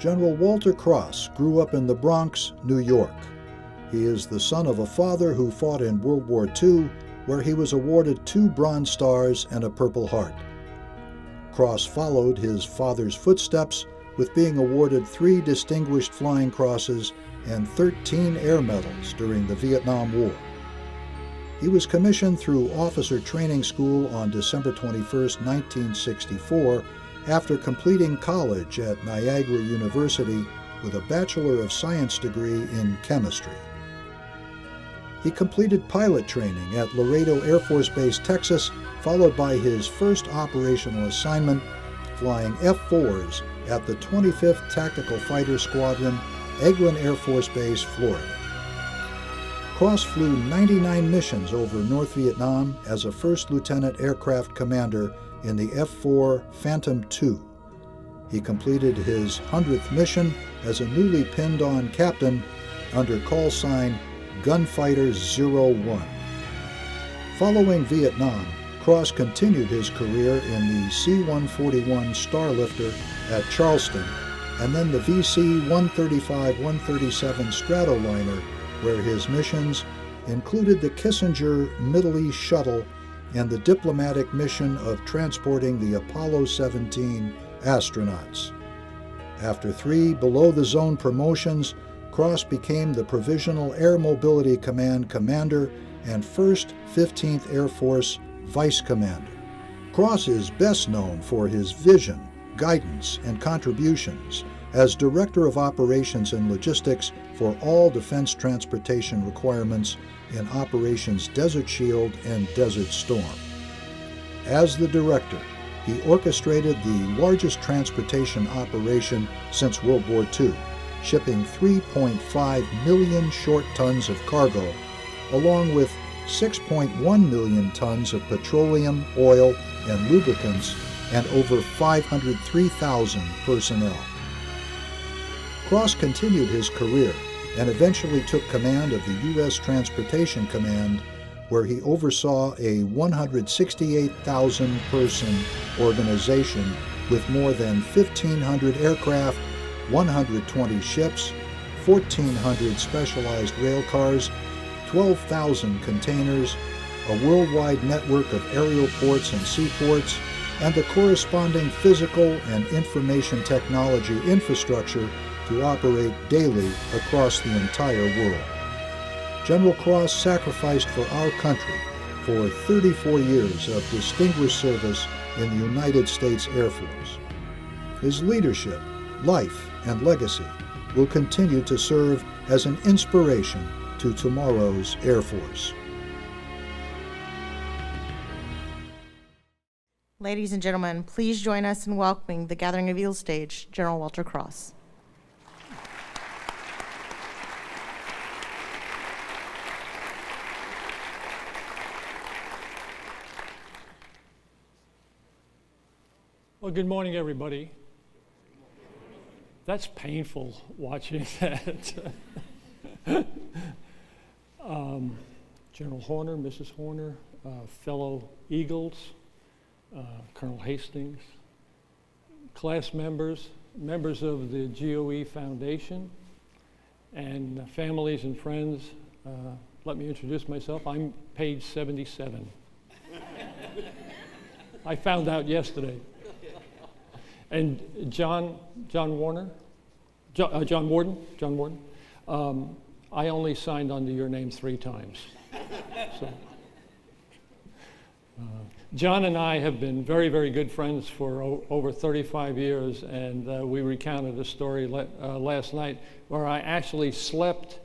General Walter Kross grew up in the Bronx, New York. He is the son of a father who fought in World War II, where he was awarded 2 Bronze Stars and a Purple Heart. Kross followed his father's footsteps with being awarded 3 Distinguished Flying Crosses and 13 Air Medals during the Vietnam War. He was commissioned through Officer Training School on December 21, 1964, after completing college at Niagara University with a Bachelor of Science degree in chemistry. He completed pilot training at Laredo Air Force Base, Texas, followed by his first operational assignment, flying F-4s at the 25th Tactical Fighter Squadron, Eglin Air Force Base, Florida. Kross flew 99 missions over North Vietnam as a first lieutenant aircraft commander in the F-4 Phantom II. He completed his 100th mission as a newly pinned-on captain under call sign Gunfighter 01. Following Vietnam, Kross continued his career in the C-141 Starlifter at Charleston and then the VC-135-137 Stratoliner, where his missions included the Kissinger Middle East Shuttle and the diplomatic mission of transporting the Apollo 17 astronauts. After 3 below-the-zone promotions, Kross became the Provisional Air Mobility Command Commander and 1st 15th Air Force Vice Commander. Kross is best known for his vision, guidance, and contributions as Director of Operations and Logistics for all defense transportation requirements in Operations Desert Shield and Desert Storm. As the Director, he orchestrated the largest transportation operation since World War II, shipping 3.5 million short tons of cargo, along with 6.1 million tons of petroleum, oil, and lubricants, and over 503,000 personnel. Kross continued his career and eventually took command of the U.S. Transportation Command, where he oversaw a 168,000-person organization with more than 1,500 aircraft, 120 ships, 1,400 specialized railcars, 12,000 containers, a worldwide network of aerial ports and seaports, and the corresponding physical and information technology infrastructure to operate daily across the entire world. General Kross sacrificed for our country for 34 years of distinguished service in the United States Air Force. His leadership, life, and legacy will continue to serve as an inspiration to tomorrow's Air Force. Ladies and gentlemen, please join us in welcoming the Gathering of Eagles stage, General Walter Kross. Well, good morning, everybody. That's painful watching that. General Horner, Mrs. Horner, fellow Eagles, Colonel Hastings, class members, members of the GOE Foundation, and families and friends. Let me introduce myself. I'm page 77. I found out yesterday. And John Warden, I only signed under your name 3 times. So, John and I have been very, very good friends for over 35 years, and we recounted a story last night where I actually slept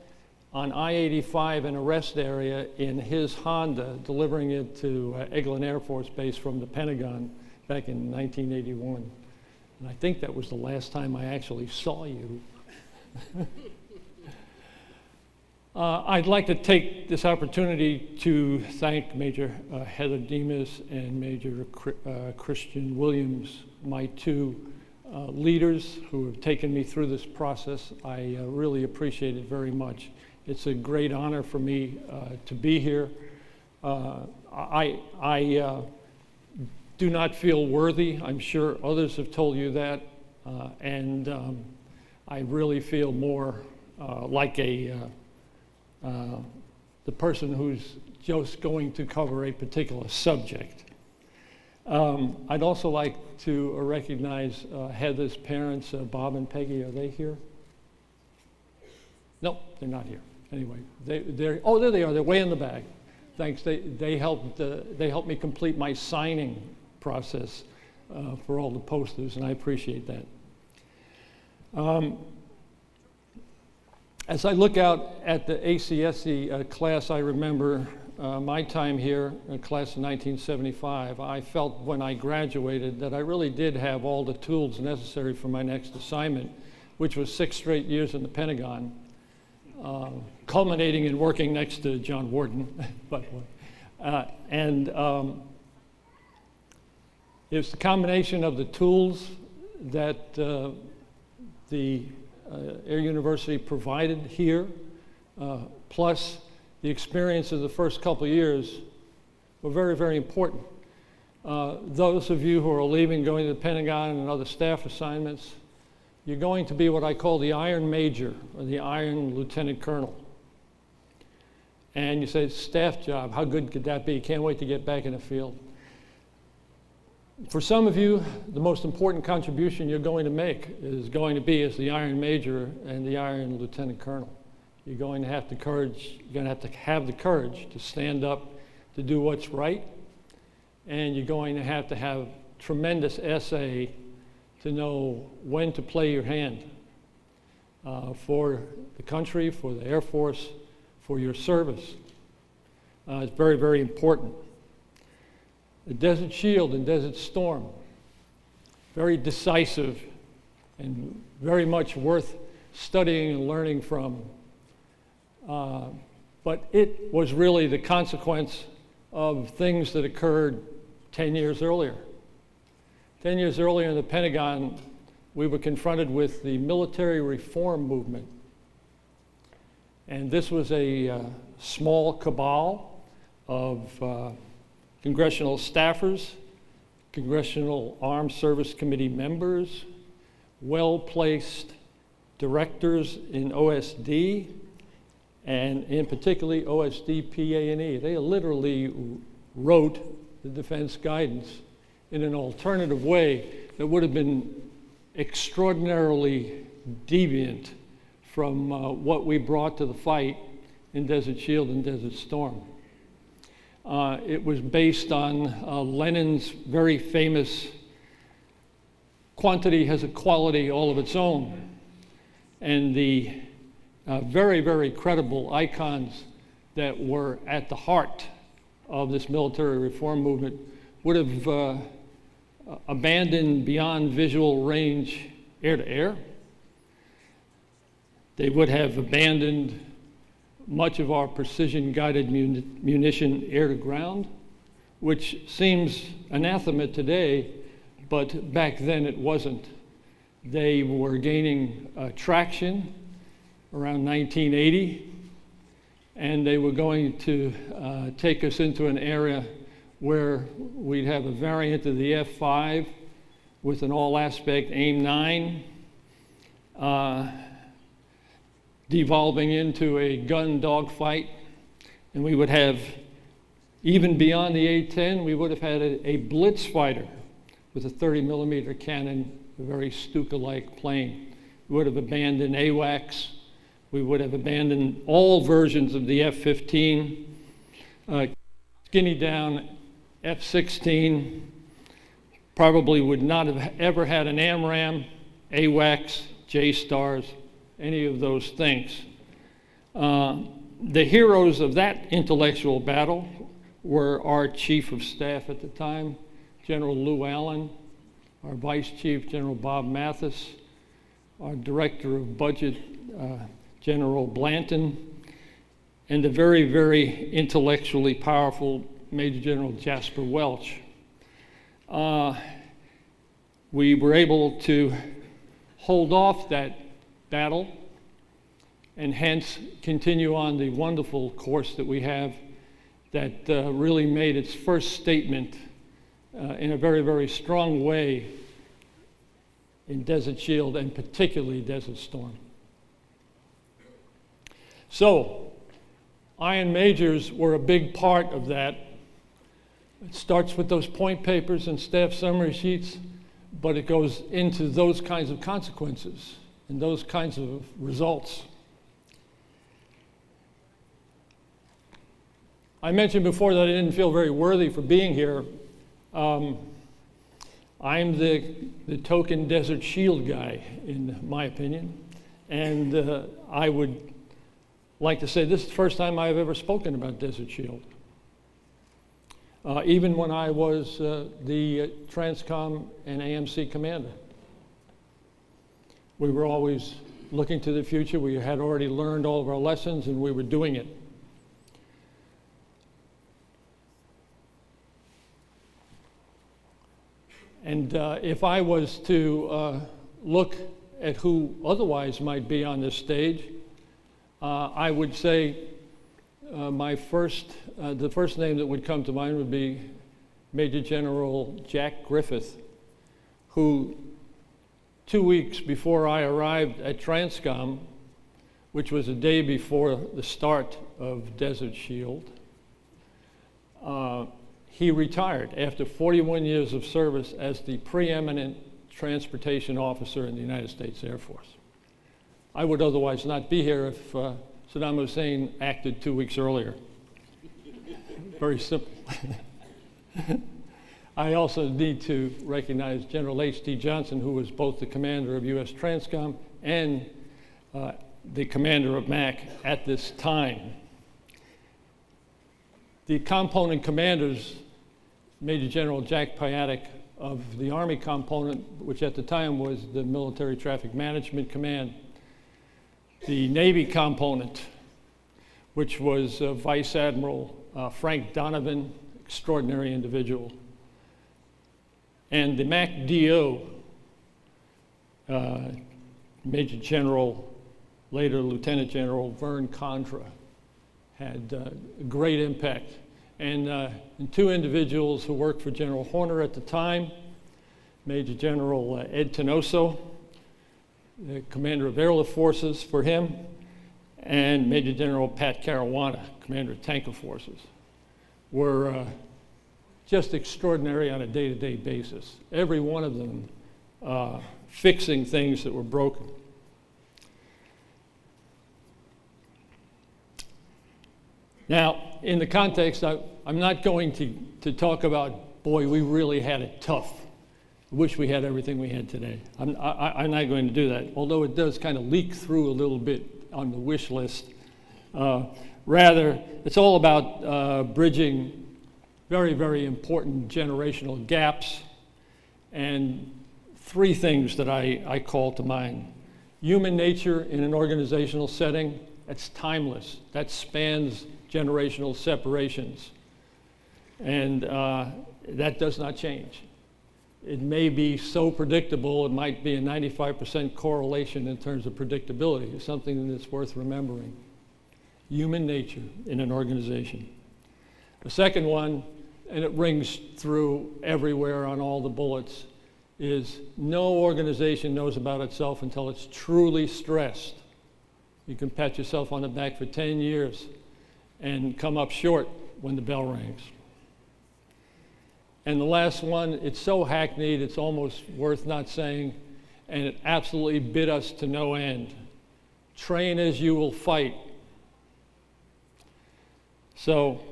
on I-85 in a rest area in his Honda, delivering it to Eglin Air Force Base from the Pentagon back in 1981. And I think that was the last time I actually saw you. I'd like to take this opportunity to thank Major Heather Demas and Major Christian Williams, my 2 leaders who have taken me through this process. I really appreciate it very much. It's a great honor for me to be here. I do not feel worthy. I'm sure others have told you that. I really feel more like the person who's just going to cover a particular subject. I'd also like to recognize Heather's parents, Bob and Peggy. Are they here? No, they're not here. Anyway, there they are. They're way in the back. Thanks. They helped me complete my signing process for all the posters, and I appreciate that. As I look out at the ACSC class, I remember my time here, class of 1975. I felt when I graduated that I really did have all the tools necessary for my next assignment, which was 6 straight years in the Pentagon, culminating in working next to John Warden. It's the combination of the tools that the Air University provided here, plus the experience of the first couple of years were very, very important. Those of you who are leaving, going to the Pentagon and other staff assignments, you're going to be what I call the Iron Major or the Iron Lieutenant Colonel. And you say, staff job, how good could that be? Can't wait to get back in the field. For some of you, the most important contribution you're going to make is going to be as the Iron Major and the Iron Lieutenant Colonel. You're going to have the courage to stand up to do what's right, and you're going to have tremendous essay to know when to play your hand for the country, for the Air Force, for your service. It's very, very important. The Desert Shield and Desert Storm, very decisive and very much worth studying and learning from. But it was really the consequence of things that occurred 10 years earlier. 10 years earlier in the Pentagon, we were confronted with the military reform movement. And this was a small cabal of congressional staffers, Congressional Armed Service Committee members, well-placed directors in OSD, and in particularly OSD, PA&E. They literally wrote the defense guidance in an alternative way that would have been extraordinarily deviant from what we brought to the fight in Desert Shield and Desert Storm. It was based on Lenin's very famous quantity has a quality all of its own. And the very, very credible icons that were at the heart of this military reform movement would have abandoned beyond visual range air-to-air. They would have abandoned much of our precision-guided munition air-to-ground, which seems anathema today, but back then it wasn't. They were gaining traction around 1980, and they were going to take us into an area where we'd have a variant of the F-5 with an all-aspect AIM-9, devolving into a gun dogfight, and we would have, even beyond the A-10, we would have had a blitz fighter with a 30-millimeter cannon, a very Stuka-like plane. We would have abandoned AWACS. We would have abandoned all versions of the F-15, skinny down F-16, probably would not have ever had an AMRAAM, AWACS, J-STARS, any of those things. The heroes of that intellectual battle were our Chief of Staff at the time, General Lou Allen, our Vice Chief, General Bob Mathis, our Director of Budget, General Blanton, and the very, very intellectually powerful Major General Jasper Welch. We were able to hold off that battle and hence continue on the wonderful course that we have that really made its first statement in a very, very strong way in Desert Shield and particularly Desert Storm. So, Iron Majors were a big part of that. It starts with those point papers and staff summary sheets, but it goes into those kinds of consequences and those kinds of results. I mentioned before that I didn't feel very worthy for being here. I'm the token Desert Shield guy, in my opinion, and I would like to say this is the first time I've ever spoken about Desert Shield. Even when I was the TRANSCOM and AMC commander. We were always looking to the future. We had already learned all of our lessons, and we were doing it. And if I was to look at who otherwise might be on this stage, I would say the first name that would come to mind would be Major General Jack Griffith, who 2 weeks before I arrived at TRANSCOM, which was a day before the start of Desert Shield, he retired after 41 years of service as the preeminent transportation officer in the United States Air Force. I would otherwise not be here if Saddam Hussein acted 2 weeks earlier. Very simple. I also need to recognize General H.D. Johnson, who was both the commander of U.S. TRANSCOM and the commander of MAC at this time. The component commanders, Major General Jack Piatek of the Army component, which at the time was the Military Traffic Management Command, the Navy component, which was Vice Admiral Frank Donovan, extraordinary individual, and the MAC DO, Major General, later Lieutenant General Vern Condra, had a great impact. And two individuals who worked for General Horner at the time, Major General Ed Tenoso, the commander of airlift forces for him, and Major General Pat Caruana, commander of tanker forces, were just extraordinary on a day-to-day basis. Every one of them fixing things that were broken. Now, in the context, I'm not going to talk about, boy, we really had it tough. I wish we had everything we had today. I'm not going to do that, although it does kind of leak through a little bit on the wish list. Rather, it's all about bridging very, very important generational gaps, and three things that I call to mind. Human nature in an organizational setting, that's timeless. That spans generational separations. And that does not change. It may be so predictable, it might be a 95% correlation in terms of predictability. It's something that's worth remembering. Human nature in an organization. The second one, and it rings through everywhere on all the bullets, is no organization knows about itself until it's truly stressed. You can pat yourself on the back for 10 years and come up short when the bell rings. And the last one, it's so hackneyed, it's almost worth not saying, and it absolutely bit us to no end. Train as you will fight. So,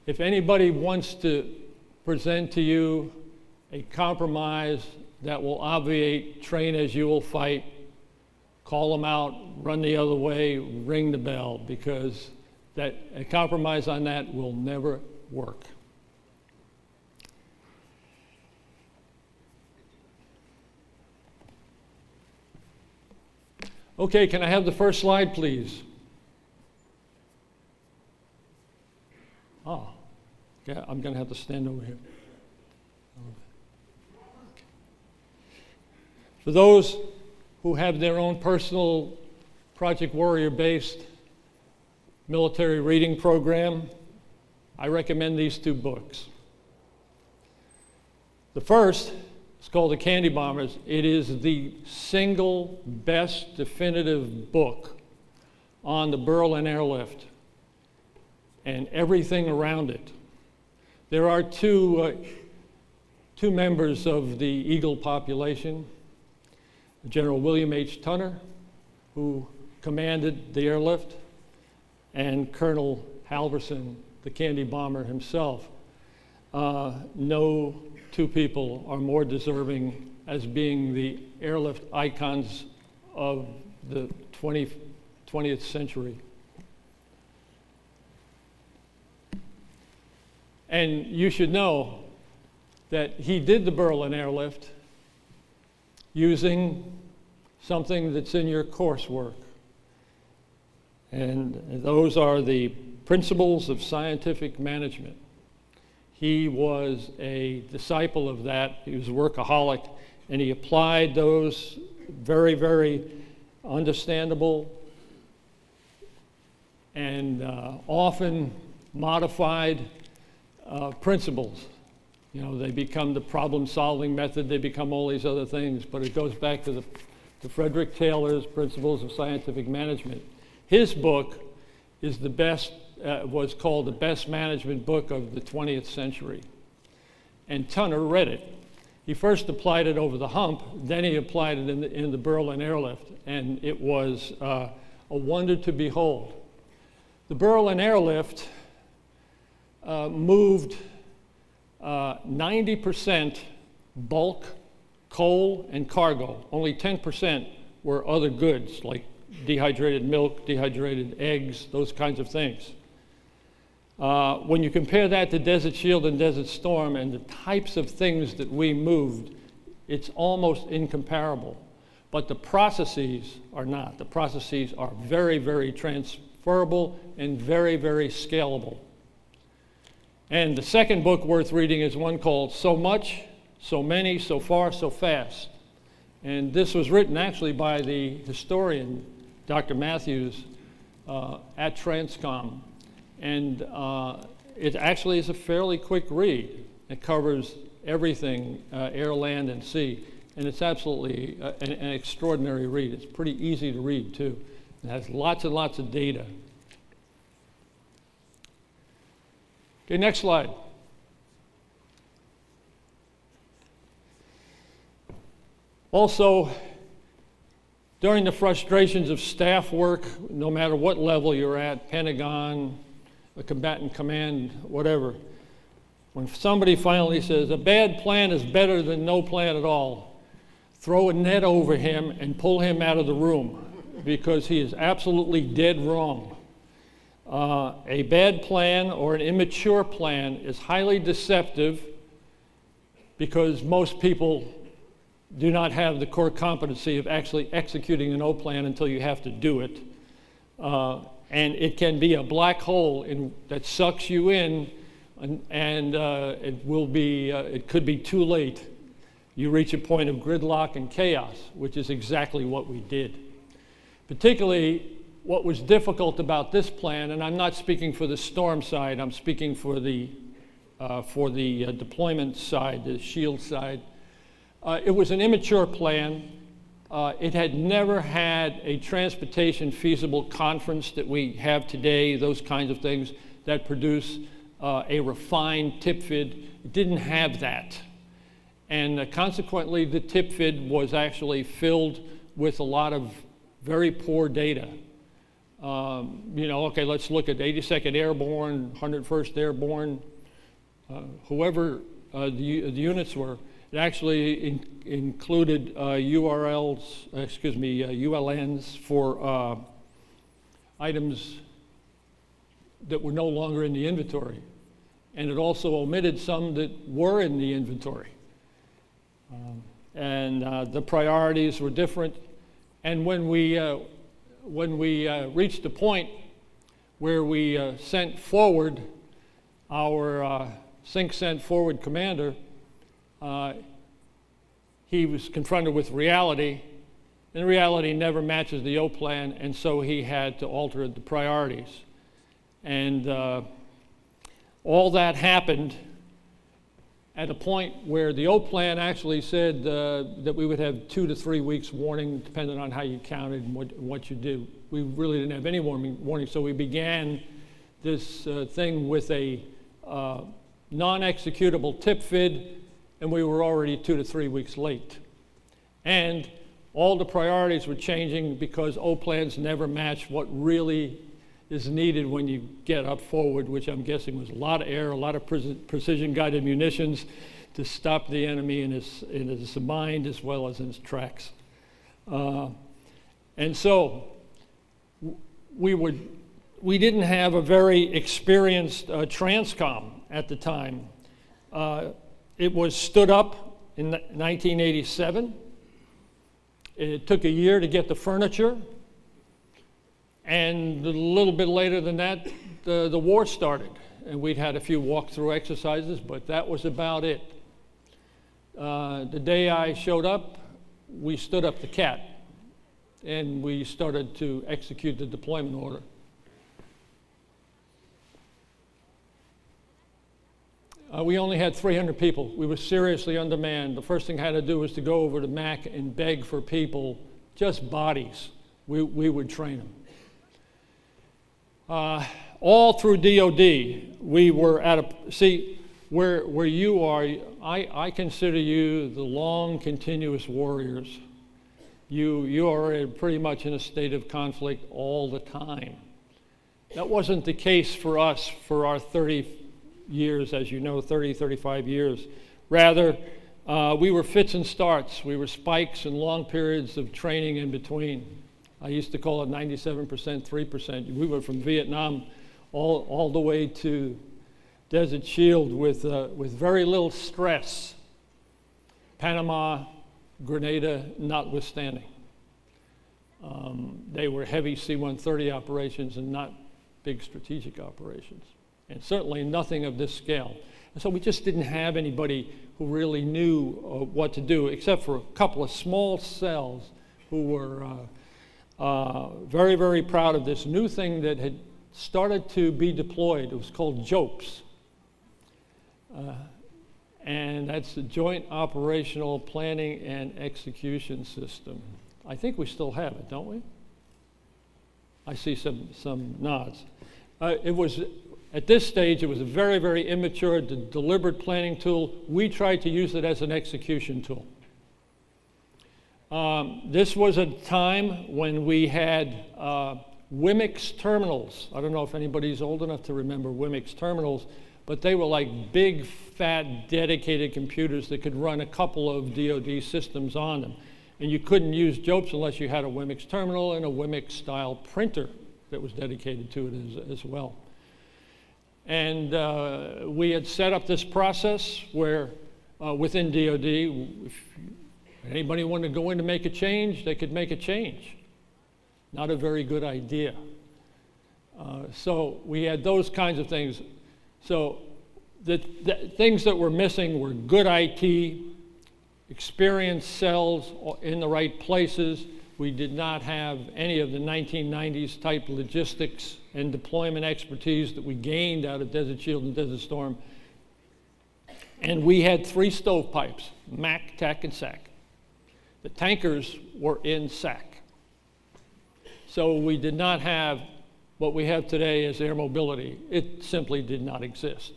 if anybody wants to present to you a compromise that will obviate train as you will fight, call them out, run the other way, ring the bell, because a compromise on that will never work. Okay, can I have the first slide, please? Oh, yeah, I'm going to have to stand over here. Okay. For those who have their own personal Project Warrior-based military reading program, I recommend these two books. The first, It's called The Candy Bombers. It is the single best definitive book on the Berlin airlift and everything around it. There are two members of the Eagle population, General William H. Tunner, who commanded the airlift, and Colonel Halverson, the Candy Bomber himself. No two people are more deserving as being the airlift icons of the 20th century. And you should know that he did the Berlin airlift using something that's in your coursework. And those are the principles of scientific management. He was a disciple of that. He was a workaholic, and he applied those very, very understandable and often modified principles. You know, they become the problem-solving method, they become all these other things, but it goes back to Frederick Taylor's Principles of Scientific Management. His book is the best, was called the best management book of the 20th century. And Tunner read it. He first applied it over the hump, then he applied it in the Berlin airlift, and it was a wonder to behold. The Berlin airlift moved 90% bulk, coal, and cargo. Only 10% were other goods like dehydrated milk, dehydrated eggs, those kinds of things. When you compare that to Desert Shield and Desert Storm and the types of things that we moved, it's almost incomparable. But the processes are not. The processes are very, very transferable and very, very scalable. And the second book worth reading is one called So Much, So Many, So Far, So Fast. And this was written actually by the historian, Dr. Matthews, at TRANSCOM. And it actually is a fairly quick read. It covers everything, air, land, and sea. And it's absolutely an extraordinary read. It's pretty easy to read, too. It has lots and lots of data. Okay, next slide. Also, during the frustrations of staff work, no matter what level you're at, Pentagon, a combatant command, whatever, when somebody finally says, a bad plan is better than no plan at all, throw a net over him and pull him out of the room because he is absolutely dead wrong. A bad plan or an immature plan is highly deceptive because most people do not have the core competency of actually executing an O plan until you have to do it. And it can be a black hole that sucks you in, and it could be too late. You reach a point of gridlock and chaos, which is exactly what we did. Particularly, what was difficult about this plan, and I'm not speaking for the storm side, I'm speaking for the deployment side, the shield side. It was an immature plan. It had never had a transportation feasible conference that we have today, those kinds of things that produce a refined tip FID. It didn't have that. And consequently, the tip FID was actually filled with a lot of very poor data. Okay, let's look at 82nd Airborne, 101st Airborne, whoever the units were. It actually included ULNs for items that were no longer in the inventory. And it also omitted some that were in the inventory. The priorities were different. And when we reached a point where we sent forward our sync sent forward commander, he was confronted with reality, and reality never matches the O plan, and so he had to alter the priorities. And all that happened at a point where the O plan actually said that we would have 2 to 3 weeks warning, depending on how you counted and what you do. We really didn't have any warning, so we began this thing with a non-executable tip fid, and we were already 2 to 3 weeks late. And all the priorities were changing because O plans never match what really is needed when you get up forward, which I'm guessing was a lot of air, a lot of precision-guided munitions to stop the enemy in his mind as well as in his tracks. And so we didn't have a very experienced TRANSCOM at the time. It was stood up in 1987. It took a year to get the furniture. And a little bit later than that, the war started. And we'd had a few walkthrough exercises, but that was about it. The day I showed up, we stood up the CAT, and we started to execute the deployment order. We only had 300 people. We were seriously undermanned. The first thing I had to do was to go over to MAC and beg for people, just bodies. We would train them. All through DOD, we were at a, see, where you are, I consider you the long, continuous warriors. You are pretty much in a state of conflict all the time. That wasn't the case for us for our 30 years, as you know, 30, 35 years. Rather, we were fits and starts. We were spikes and long periods of training in between. I used to call it 97%, 3%. We were from Vietnam all the way to Desert Shield with very little stress. Panama, Grenada notwithstanding. They were heavy C-130 operations and not big strategic operations. And certainly nothing of this scale. And so we just didn't have anybody who really knew what to do, except for a couple of small cells who were very, very proud of this new thing that had started to be deployed. It was called JOPS. And that's the Joint Operational Planning and Execution System. I think we still have it, don't we? I see some nods. It was, at this stage, it was a very, very immature, deliberate planning tool. We tried to use it as an execution tool. This was a time when we had WMIX terminals. I don't know if anybody's old enough to remember WMIX terminals, but they were like big, fat, dedicated computers that could run a couple of DoD systems on them. And you couldn't use JOPS unless you had a WMIX terminal and a WMIX-style printer that was dedicated to it as well. And we had set up this process where within DoD, if anybody wanted to go in to make a change, they could make a change. Not a very good idea. So we had those kinds of things. So the things that were missing were good IT, experienced cells in the right places. We did not have any of the 1990s type logistics and deployment expertise that we gained out of Desert Shield and Desert Storm. And we had 3 stovepipes, MAC, TAC, and SAC. The tankers were in SAC. So we did not have what we have today as air mobility. It simply did not exist.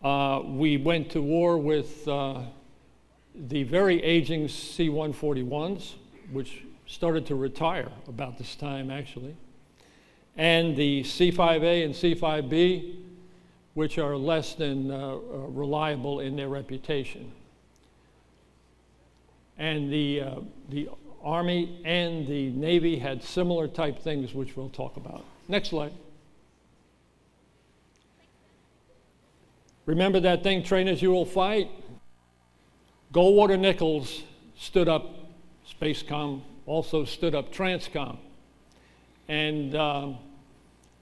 We went to war with the very aging C-141s, which started to retire about this time, actually, and the C-5A and C-5B, which are less than reliable in their reputation. And the Army and the Navy had similar type things, which we'll talk about. Next slide. Remember that thing, train as you will fight? Goldwater Nichols stood up SpaceCom, also stood up TRANSCOM. And the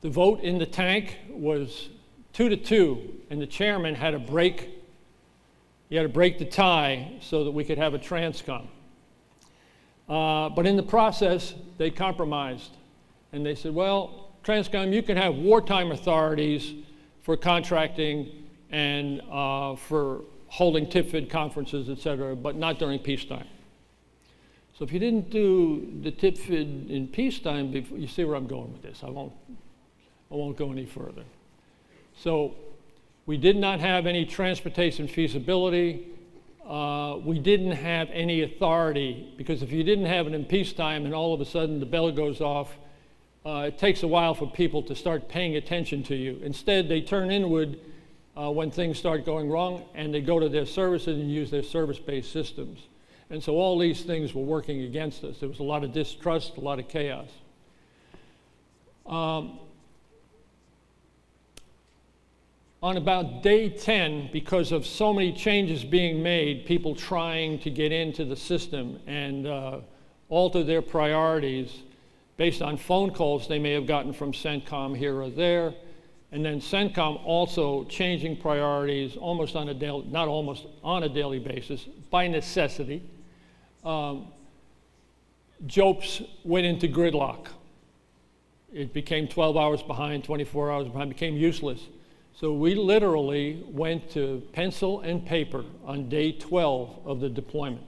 vote in the tank was 2-2, and the chairman had to break, he had to break the tie so that we could have a TRANSCOM. But in the process, they compromised. And they said, well, TRANSCOM, you can have wartime authorities for contracting and for holding TIPFID conferences, et cetera, but not during peacetime. So if you didn't do the TIPFID in peacetime, you see where I'm going with this. I won't go any further. So we did not have any transportation feasibility. We didn't have any authority, because if you didn't have it in peacetime and all of a sudden the bell goes off, it takes a while for people to start paying attention to you. Instead, they turn inward when things start going wrong, and they go to their services and use their service-based systems. And so all these things were working against us. There was a lot of distrust, a lot of chaos. On about day 10, because of so many changes being made, people trying to get into the system and alter their priorities based on phone calls they may have gotten from CENTCOM here or there, and then CENTCOM also changing priorities almost on a daily, not almost, on a daily basis, by necessity. JOPES went into gridlock. It became 12 hours behind, 24 hours behind, became useless. So we literally went to pencil and paper on day 12 of the deployment.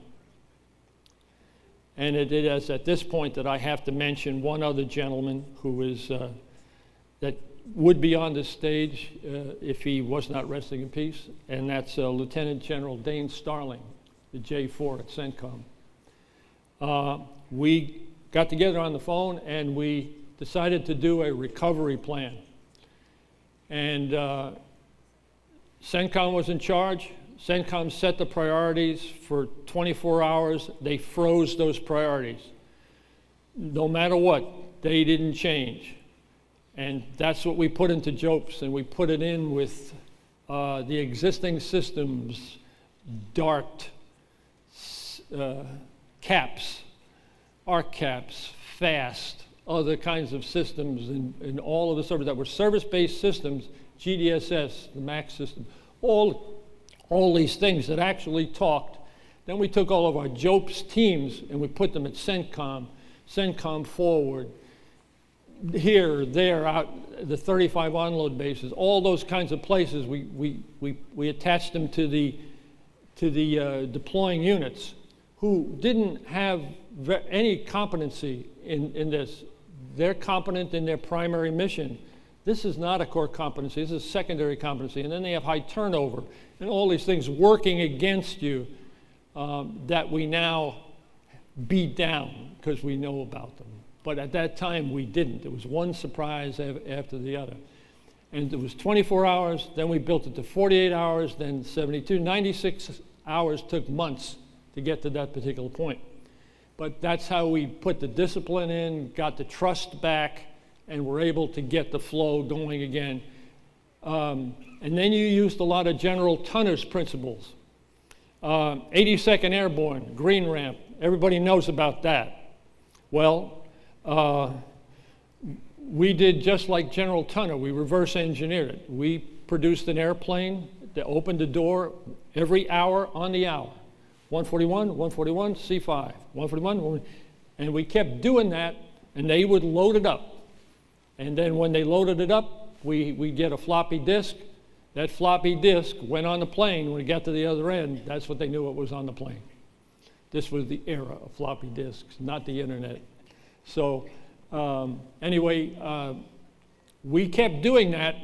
And it is at this point that I have to mention one other gentleman who is, that would be on this stage if he was not resting in peace, and that's Lieutenant General Dane Starling, the J4 at CENTCOM. We got together on the phone and we decided to do a recovery plan. And CENTCOM was in charge. CENTCOM set the priorities for 24 hours. They froze those priorities. No matter what, they didn't change. And that's what we put into JOPES, and we put it in with the existing systems, DART, CAPS, ARC CAPS, FAST, other kinds of systems, and all of the servers that were service-based systems, GDSS, the MAC system, all these things that actually talked. Then we took all of our JOPES teams and we put them at CENTCOM, CENTCOM forward, here, there, out, the 35 onload bases, all those kinds of places, we attached them to the deploying units who didn't have any competency in this. They're competent in their primary mission. This is not a core competency, this is a secondary competency. And then they have high turnover and all these things working against you that we now beat down because we know about them. But at that time, we didn't. It was one surprise after the other. And it was 24 hours, then we built it to 48 hours, then 72. 96 hours took months to get to that particular point. But that's how we put the discipline in, got the trust back, and were able to get the flow going again. And then you used a lot of General Tunner's principles. 82nd Airborne, Green Ramp, everybody knows about that. Well, we did just like General Tunner. We reverse engineered it. We produced an airplane that opened the door every hour on the hour. 141, 141, C5, 141, and we kept doing that, and they would load it up. And then when they loaded it up, we get a floppy disk. That floppy disk went on the plane. When it got to the other end, that's what they knew what was on the plane. This was the era of floppy disks, not the internet. So anyway, we kept doing that,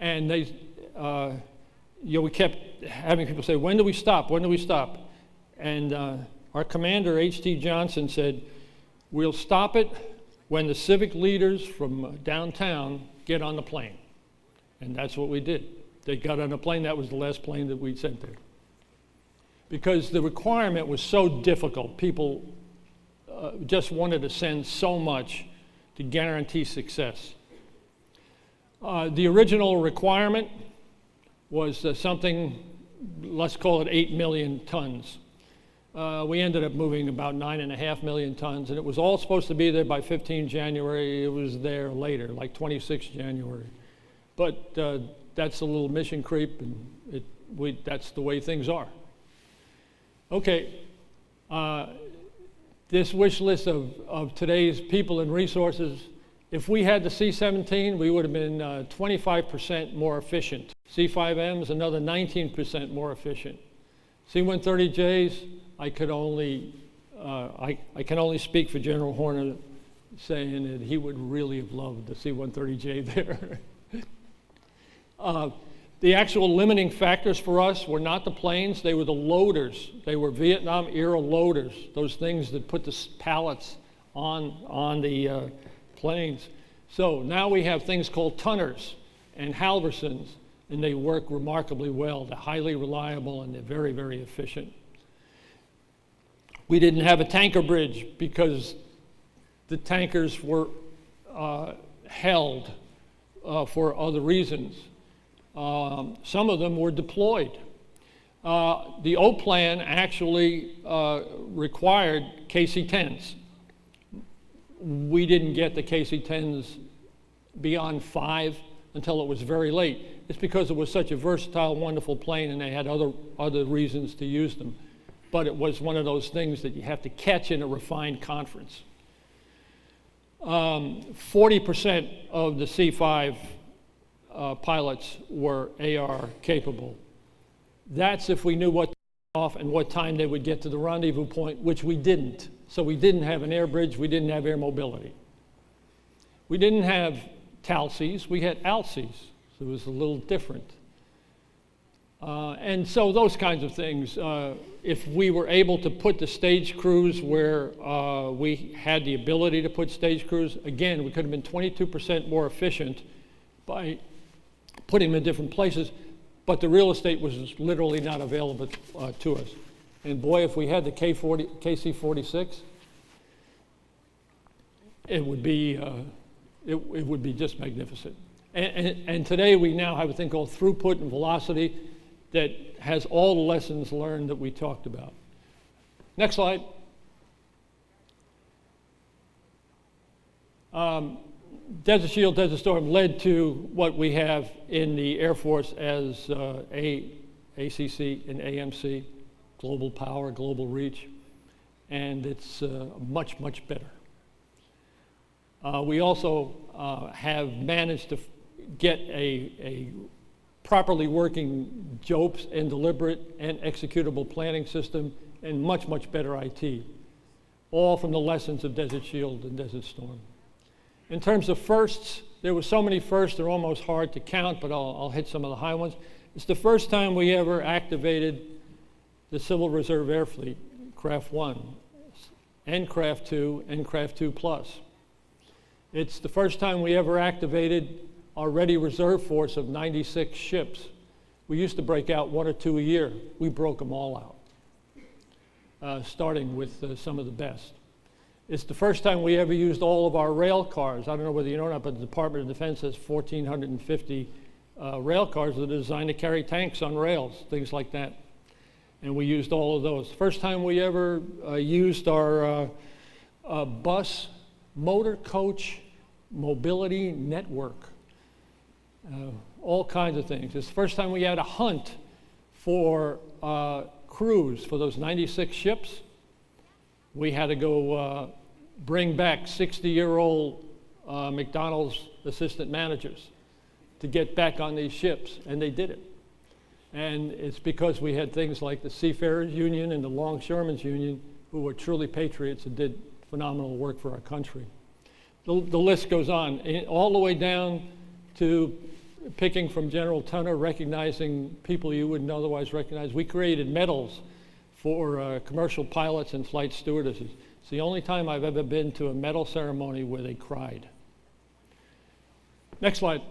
and they, we kept having people say, when do we stop? When do we stop? And our commander, H.T. Johnson, said, we'll stop it when the civic leaders from downtown get on the plane. And that's what we did. They got on a plane. That was the last plane that we'd sent there. Because the requirement was so difficult. People just wanted to send so much to guarantee success. The original requirement was something, let's call it 8 million tons. We ended up moving about 9.5 million tons, and it was all supposed to be there by 15 January. It was there later, like 26 January. But that's a little mission creep, and that's the way things are. Okay, this wish list of today's people and resources, if we had the C-17, we would have been 25% more efficient. C5Ms, another 19% more efficient. C-130Js, I can only speak for General Horner, saying that he would really have loved the C-130J there. The actual limiting factors for us were not the planes, they were the loaders. They were Vietnam-era loaders, those things that put the pallets on the planes. So now we have things called tunners and halversons, and they work remarkably well. They're highly reliable and they're very, very efficient. We didn't have a tanker bridge because the tankers were held for other reasons. Some of them were deployed. The O plan actually required KC-10s. We didn't get the KC-10s beyond 5 until it was very late. It's because it was such a versatile, wonderful plane and they had other reasons to use them. But it was one of those things that you have to catch in a refined conference. 40% of the C5 pilots were AR capable. That's if we knew what off and what time they would get to the rendezvous point, which we didn't. So we didn't have an air bridge, we didn't have air mobility. We didn't have TALCs, we had ALCs, so it was a little different. And so those kinds of things, if we were able to put the stage crews where we had the ability to put stage crews, again, we could have been 22% more efficient by putting them in different places, but the real estate was literally not available to us. And boy, if we had the KC-46, it would be just magnificent. And today we now have a thing called throughput and velocity that has all the lessons learned that we talked about. Next slide. Desert Shield, Desert Storm led to what we have in the Air Force as ACC and AMC, global power, global reach, and it's much, much better. We also have managed to get a properly working JOPS and deliberate and executable planning system and much, much better IT, all from the lessons of Desert Shield and Desert Storm. In terms of firsts, there were so many firsts, they're almost hard to count, but I'll hit some of the high ones. It's the first time we ever activated the Civil Reserve Air Fleet, Craft 1, and Craft 2, and Craft 2 Plus. It's the first time we ever activated our ready reserve force of 96 ships. We used to break out 1 or 2 a year. We broke them all out, starting with some of the best. It's the first time we ever used all of our rail cars. I don't know whether you know or not, but the Department of Defense has 1,450 rail cars that are designed to carry tanks on rails, things like that. And we used all of those. First time we ever used our bus motor coach mobility network. All kinds of things. It's the first time we had a hunt for crews for those 96 ships. We had to go bring back 60-year-old McDonald's assistant managers to get back on these ships, and they did it. And it's because we had things like the Seafarers Union and the Longshoremen's Union, who were truly patriots and did phenomenal work for our country. The list goes on, all the way down to picking from General Tunner, recognizing people you wouldn't otherwise recognize. We created medals for commercial pilots and flight stewardesses. It's the only time I've ever been to a medal ceremony where they cried. Next slide.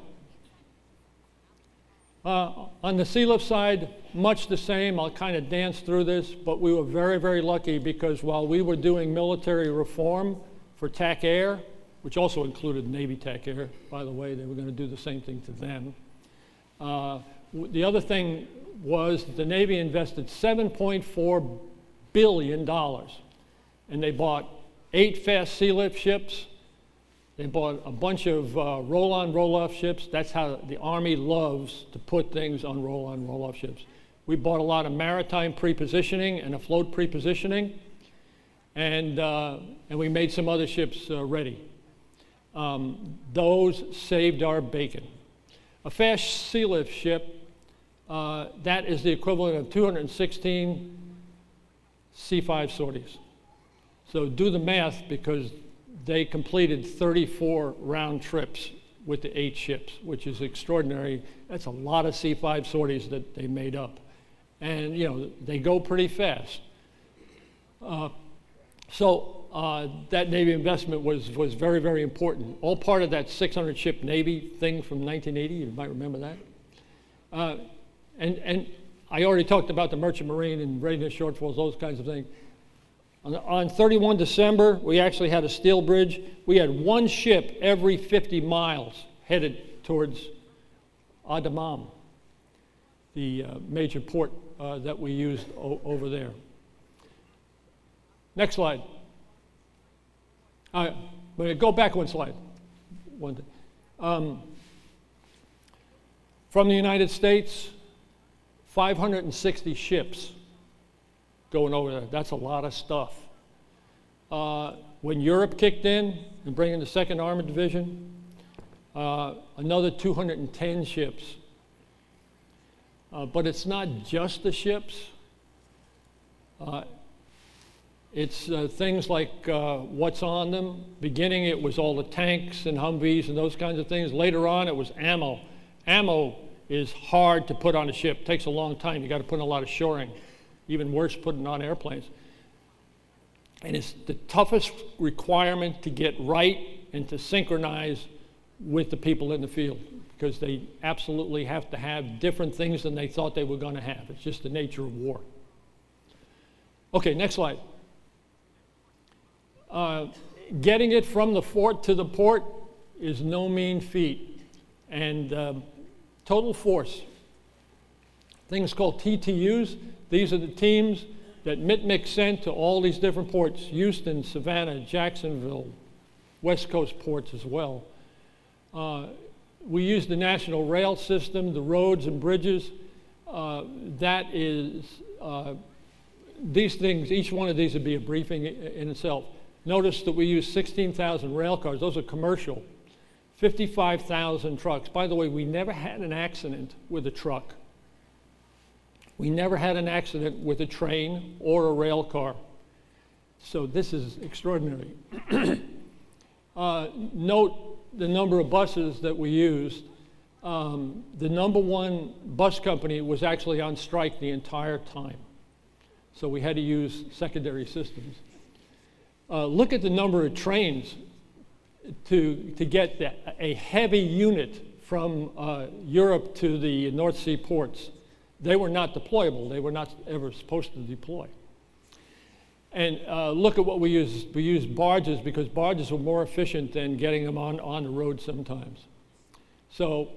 On the sea lift side, much the same. I'll kind of dance through this, but we were very, very lucky because while we were doing military reform for TAC Air, which also included Navy TAC Air, by the way, they were going to do the same thing to them. The other thing was the Navy invested $7.4 billion, and they bought 8 fast sea lift ships. They bought a bunch of roll-on, roll-off ships. That's how the Army loves to put things on roll-on, roll-off ships. We bought a lot of maritime prepositioning and afloat prepositioning, and we made some other ships ready. Those saved our bacon. A fast sea lift ship that is the equivalent of 216 C-5 sorties. So do the math, because they completed 34 round trips with the 8 ships, which is extraordinary. That's a lot of C-5 sorties that they made up. And, you know, they go pretty fast. That Navy investment was very, very important. All part of that 600-ship Navy thing from 1980, you might remember that. And I already talked about the Merchant Marine and readiness shortfalls, those kinds of things. On 31 December, we actually had a steel bridge. We had one ship every 50 miles headed towards Adamam, the major port that we used over there. Next slide. Go back one slide. From the United States, 560 ships going over there. That's a lot of stuff. When Europe kicked in and bringing the 2nd Armored Division, another 210 ships. But it's not just the ships. It's things like what's on them. Beginning, it was all the tanks and Humvees and those kinds of things. Later on, it was ammo. Ammo is hard to put on a ship. It takes a long time. You got to put in a lot of shoring. Even worse, putting on airplanes. And it's the toughest requirement to get right and to synchronize with the people in the field, because they absolutely have to have different things than they thought they were going to have. It's just the nature of war. Okay, next slide. Getting it from the fort to the port is no mean feat. And total force, things called TTUs, these are the teams that MITMIC sent to all these different ports, Houston, Savannah, Jacksonville, West Coast ports as well. We use the national rail system, the roads and bridges. These things, each one of these would be a briefing in itself. Notice that we use 16,000 rail cars. Those are commercial. 55,000 trucks. By the way, we never had an accident with a truck. We never had an accident with a train or a rail car. So this is extraordinary. Note the number of buses that we used. The number one bus company was actually on strike the entire time. So we had to use secondary systems. Look at the number of trains to get a heavy unit from Europe to the North Sea ports. They were not deployable. They were not ever supposed to deploy. And look at what we used. We used barges, because barges were more efficient than getting them on the road sometimes. So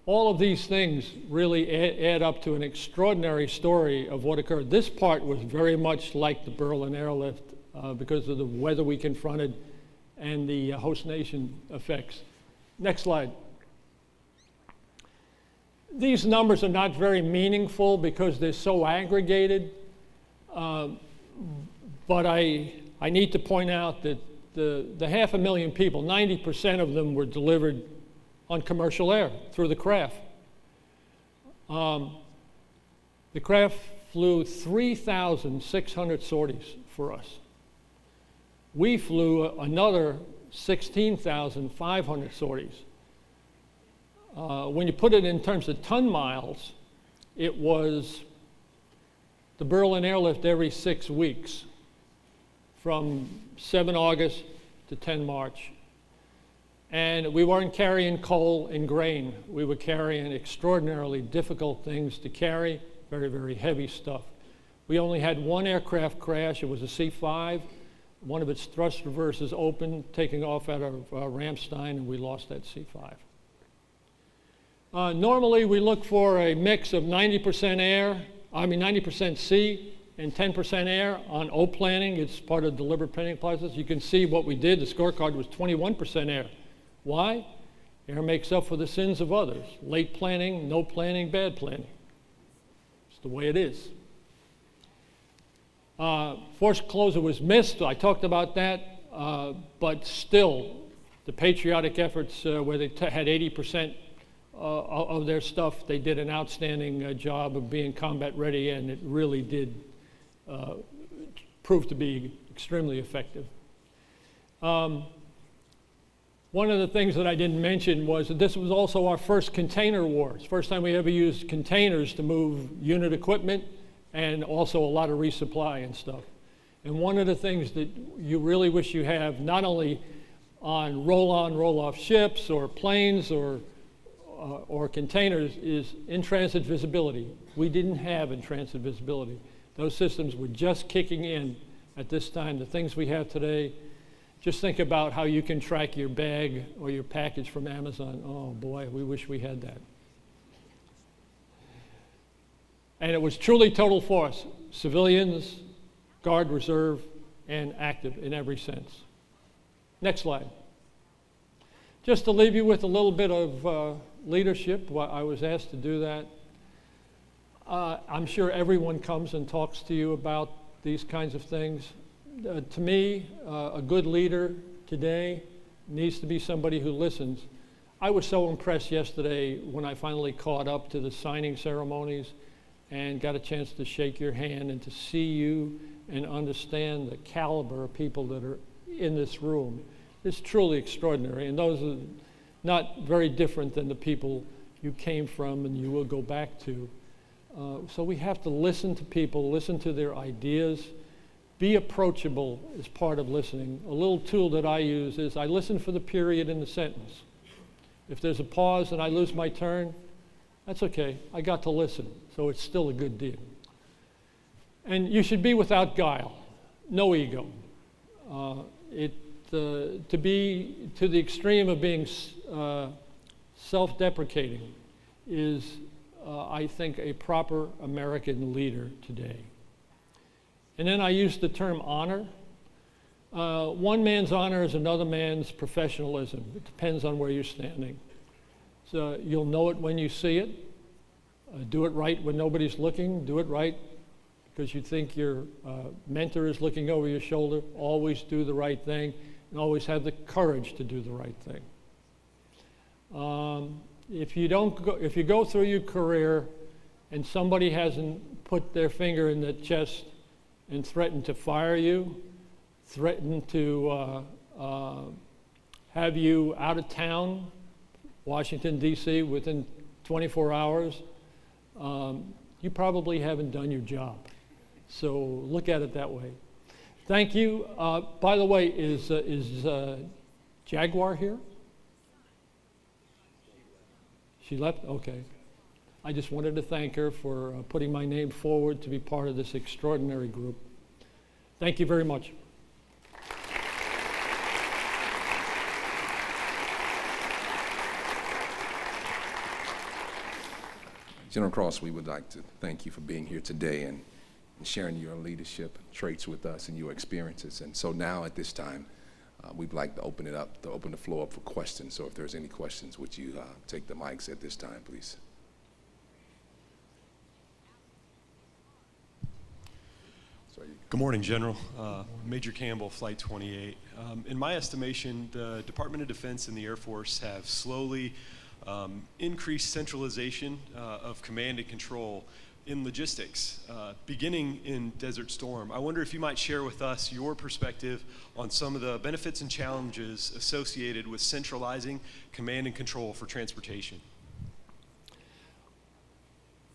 all of these things really add up to an extraordinary story of what occurred. This part was very much like the Berlin airlift because of the weather we confronted and the host nation effects. Next slide. These numbers are not very meaningful because they're so aggregated, but I need to point out that the 500,000 people, 90% of them were delivered on commercial air through the craft. The craft flew 3,600 sorties for us. We flew another 16,500 sorties. When you put it in terms of ton miles, it was the Berlin airlift every 6 weeks from 7 August to 10 March. And we weren't carrying coal and grain. We were carrying extraordinarily difficult things to carry, very, very heavy stuff. We only had one aircraft crash. It was a C-5. One of its thrust reversers opened, taking off out of Ramstein, and we lost that C-5. Normally, we look for a mix of 90% sea and 10% air on O planning. It's part of the deliberate planning process. You can see what we did. The scorecard was 21% air. Why? Air makes up for the sins of others. Late planning, no planning, bad planning. It's the way it is. Forced closure was missed. I talked about that. But still, the patriotic efforts where they had 80% of their stuff. They did an outstanding job of being combat ready, and it really did prove to be extremely effective. One of the things that I didn't mention was that this was also our first container wars. First time we ever used containers to move unit equipment and also a lot of resupply and stuff. And one of the things that you really wish you have, not only on roll-on, roll-off ships or planes or containers, is in-transit visibility. We didn't have in-transit visibility. Those systems were just kicking in at this time. The things we have today, just think about how you can track your bag or your package from Amazon. Oh boy, we wish we had that. And it was truly total force. Civilians, Guard, Reserve, and active in every sense. Next slide. Just to leave you with a little bit of leadership, I was asked to do that. I'm sure everyone comes and talks to you about these kinds of things. To me, a good leader today needs to be somebody who listens. I was so impressed yesterday when I finally caught up to the signing ceremonies and got a chance to shake your hand and to see you and understand the caliber of people that are in this room. It's truly extraordinary, and those are not very different than the people you came from and you will go back to. So we have to listen to people, listen to their ideas. Be approachable is part of listening. A little tool that I use is I listen for the period in the sentence. If there's a pause and I lose my turn, that's okay. I got to listen, so it's still a good deal. And you should be without guile, no ego. To be to the extreme of being self-deprecating is, I think, a proper American leader today. And then I use the term honor. One man's honor is another man's professionalism. It depends on where you're standing. So you'll know it when you see it. Do it right when nobody's looking. Do it right because you think your mentor is looking over your shoulder. Always do the right thing and always have the courage to do the right thing. If you go through your career and somebody hasn't put their finger in the chest and threatened to fire you, threatened to have you out of town, Washington, D.C., within 24 hours, you probably haven't done your job. So look at it that way. Thank you. By the way, is Jaguar here? She left? Okay. I just wanted to thank her for putting my name forward to be part of this extraordinary group. Thank you very much. General Kross, we would like to thank you for being here today and sharing your leadership traits with us and your experiences. And so now at this time, we'd like to open the floor up for questions. So if there's any questions, would you take the mics at this time, please? Good morning, General. Major Campbell, Flight 28. In my estimation, the Department of Defense and the Air Force have slowly increased centralization of command and control in logistics, beginning in Desert Storm. I wonder if you might share with us your perspective on some of the benefits and challenges associated with centralizing command and control for transportation.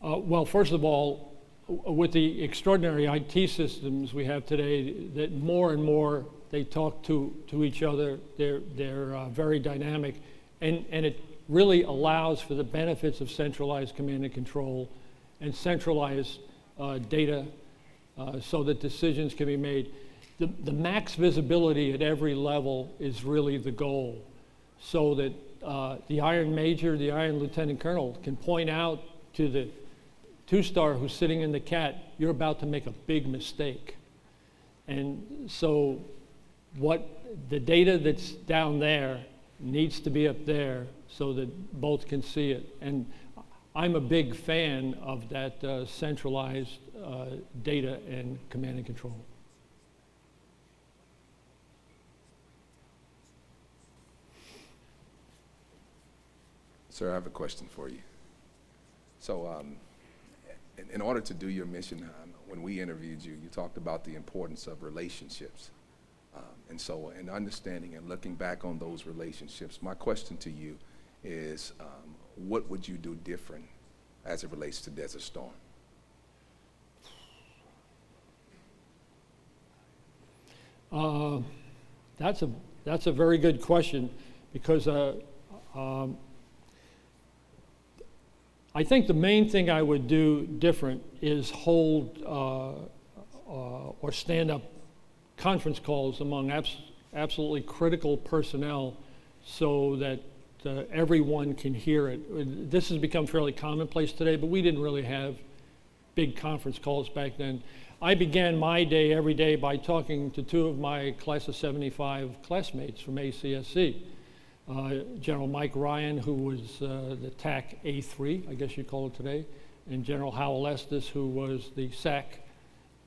Well, first of all, with the extraordinary IT systems we have today, that more and more they talk to each other. They're very dynamic, and it really allows for the benefits of centralized command and control and centralized data so that decisions can be made. The max visibility at every level is really the goal, so that the Iron Major, the Iron Lieutenant Colonel can point out to the two-star who's sitting in the cat, you're about to make a big mistake. And so the data that's down there needs to be up there so that both can see it. And I'm a big fan of that centralized data and command and control. Sir, I have a question for you. So in order to do your mission, when we interviewed you, you talked about the importance of relationships. And so in understanding and looking back on those relationships, my question to you is, what would you do different as it relates to Desert Storm? That's a very good question, because I think the main thing I would do different is hold or stand up conference calls among absolutely critical personnel so that everyone can hear it. This has become fairly commonplace today, but we didn't really have big conference calls back then. I began my day every day by talking to two of my class of '75 classmates from ACSC. General Mike Ryan, who was the TAC A3, I guess you call it today, and General Howell Estes, who was the SAC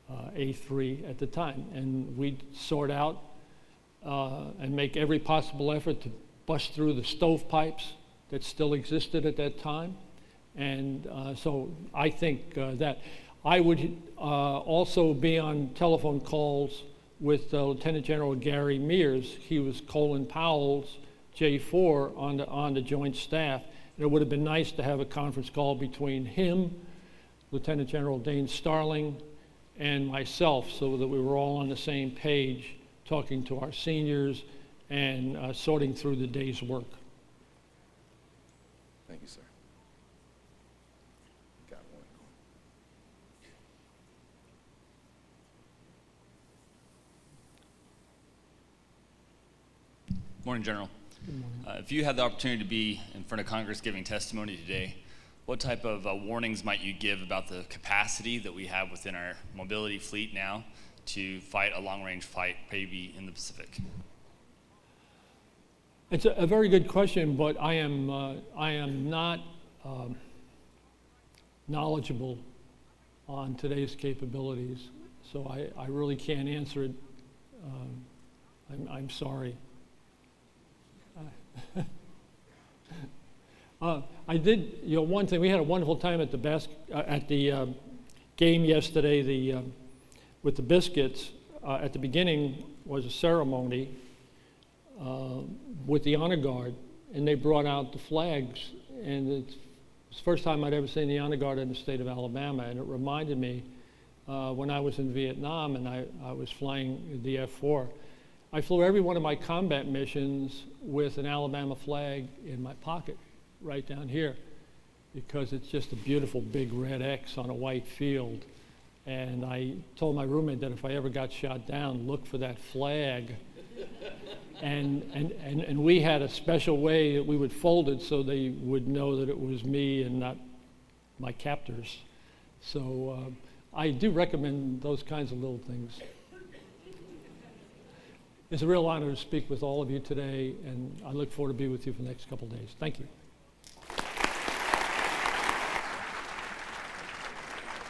A3 at the time. And we'd sort out and make every possible effort to bust through the stovepipes that still existed at that time. And so I think that I would also be on telephone calls with Lieutenant General Gary Mears. He was Colin Powell's J4 on the Joint Staff. And it would have been nice to have a conference call between him, Lieutenant General Dane Starling, and myself, so that we were all on the same page, talking to our seniors and sorting through the day's work. Thank you, sir. Got one. Morning, General. Good morning. If you had the opportunity to be in front of Congress giving testimony today, what type of warnings might you give about the capacity that we have within our mobility fleet now to fight a long-range fight, maybe in the Pacific? It's a very good question, but I am not knowledgeable on today's capabilities, so I really can't answer it. I'm sorry. I did, one thing. We had a wonderful time at the game yesterday. With the biscuits. At the beginning was a ceremony with the honor guard, and they brought out the flags. And it's the first time I'd ever seen the honor guard in the state of Alabama, and it reminded me when I was in Vietnam and I was flying the F-4. I flew every one of my combat missions with an Alabama flag in my pocket, right down here, because it's just a beautiful big red X on a white field. And I told my roommate that if I ever got shot down, look for that flag. And we had a special way that we would fold it so they would know that it was me and not my captors. So I do recommend those kinds of little things. It's a real honor to speak with all of you today, and I look forward to being with you for the next couple of days. Thank you.